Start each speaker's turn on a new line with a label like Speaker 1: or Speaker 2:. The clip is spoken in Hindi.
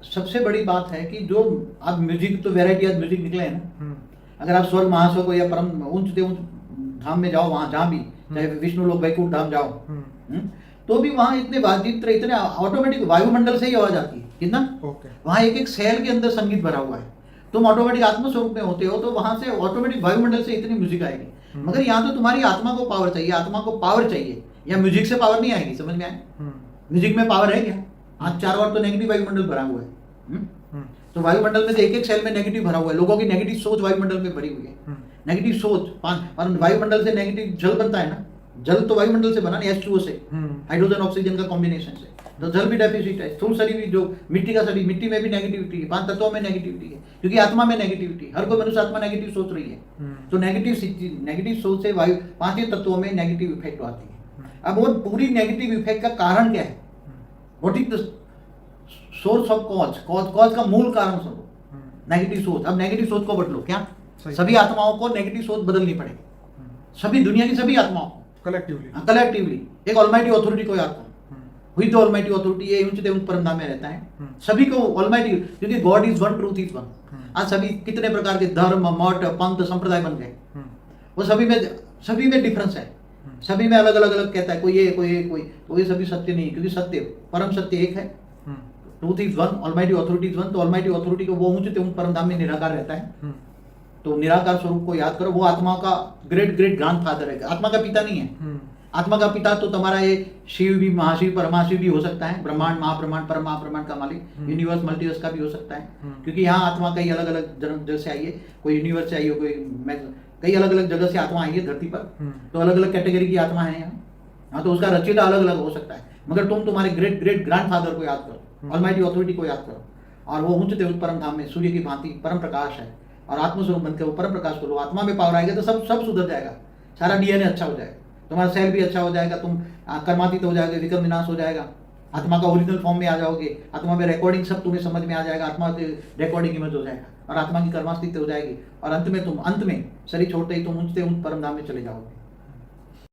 Speaker 1: सबसे बड़ी बात है कि जो आप म्यूजिक, तो वेराइटी आज म्यूजिक निकले हैं ना, अगर आप स्वर्ग महास्वर्ग या परम उच्च से उच्च धाम में जाओ, वहां जहां भी, चाहे विष्णु लोक वैकुंठ धाम जाओ, तो भी वहां इतने वाद्ययंत्र, इतने ऑटोमेटिक वायुमंडल से ही आवाज आती है कितना, वहां एक एक सेल के अंदर संगीत भरा हुआ है। तुम ऑटोमेटिक आत्मस्वरूप में होते हो तो वहां से ऑटोमेटिक वायुमंडल से इतनी म्यूजिक आएगी। मगर यहाँ तो तुम्हारी आत्मा को पावर चाहिए, आत्मा को पावर चाहिए, या म्यूजिक से पावर नहीं आएगी। समझ में आए? म्यूजिक में पावर है क्या? आज चारों ओर तो नेगेटिव वायुमंडल भरा हुआ है। तो वायुमंडल में तो एक एक सेल में नेगेटिव भरा हुआ है, लोगों की नेगेटिव सोच वायुमंडल में भरी हुई है। नेगेटिव सोच, और वायुमंडल से नेगेटिव जल बनता है ना, जल तो वायुमंडल से बना, H2O से, हाइड्रोजन ऑक्सीजन का कॉम्बिनेशन से, तो जल भी डेफिसिट है। स्थूल शरीर भी, जो मिट्टी का शरीर, मिट्टी में भी नेगेटिविटी है, 5 तत्वों में नेगेटिविटी है, क्योंकि आत्मा में नेगेटिविटी, हर कोई मनुष्य आत्मा नेगेटिव सोच रही है। तो नेगेटिव सोच से वायु 5 तत्वों में नेगेटिव इफेक्ट आती है। अब वो पूरी नेगेटिव इफेक्ट का कारण क्या है? What is the source of cause का मूल कारण समझो, नेगेटिव सोच। अब नेगेटिव सोच को बदलो। क्या सभी आत्माओं को नेगेटिव सोच बदलनी पड़ेगी? सभी, दुनिया की सभी आत्माओं को कलेक्टिवली एक ऑलमाइटी अथॉरिटी को याद करो। हुई तो ऑलमाइटी अथॉरिटी, ये उच्च देव परम धाम में रहता है, सभी को ऑलमाइटी, क्योंकि God is one, truth is one. आज सभी कितने प्रकार के धर्म, मठ, पंथ, संप्रदाय बन गए, वो सभी में डिफरेंस है, सभी में अलग अलग कहता है, कोई ये कोई, तो ये सभी सत्य नहीं, क्योंकि सत्य, परम सत्य एक है, truth is one, almighty authority is one. तो ऑलमाइटी अथॉरिटी को वो उच्च देव परम धाम में निराकार रहता है। तो निराकार स्वरूप को याद करो, वो आत्मा का ग्रेट ग्रेट ग्रैंडफादर है, आत्मा का पिता नहीं है। आत्मा का पिता तो तुम्हारा ये शिव भी, महाशिव, परमाशिव भी हो सकता है, ब्रह्मांड, महाब्रह्मांड, परम महाब्रह्मांड का मालिक, यूनिवर्स, मल्टीवर्स का भी हो सकता है, क्योंकि यहाँ आत्मा कई अलग अलग जन्म से आई है, कोई यूनिवर्स से आई हो, कई अलग अलग जगह से आत्मा आई है धरती पर, तो अलग अलग कैटेगरी की आत्मा है यहाँ। हाँ, तो उसका रचयिता अलग अलग हो सकता है, मगर तुम तुम्हारे ग्रेट ग्रेट ग्रैंडफादर को याद करो, ऑलमाइटी अथॉरिटी को याद करो, और वो उच्च देव परम धाम में सूर्य की भांति परम प्रकाश है, और आत्मस्वरूप बनकर वो परम प्रकाश को लो। आत्मा में पावर आएगा तो सब सुधर जाएगा, सारा डीएनए अच्छा हो जाएगा, तुम्हारा सेल भी अच्छा हो जाएगा, तुम कर्मातीत हो जाओगे, विक्रम विनाश हो जाएगा, आत्मा का ओरिजिनल फॉर्म में आ जाओगे, आत्मा में रिकॉर्डिंग सब तुम्हें समझ में आ जाएगा, आत्मा के रिकॉर्डिंग इमेज हो जाएगा, और आत्मा की कर्मास्तित्व हो जाएगी, और अंत में शरीर छोड़ते ही तुम उच्च परम धाम में चले जाओगे।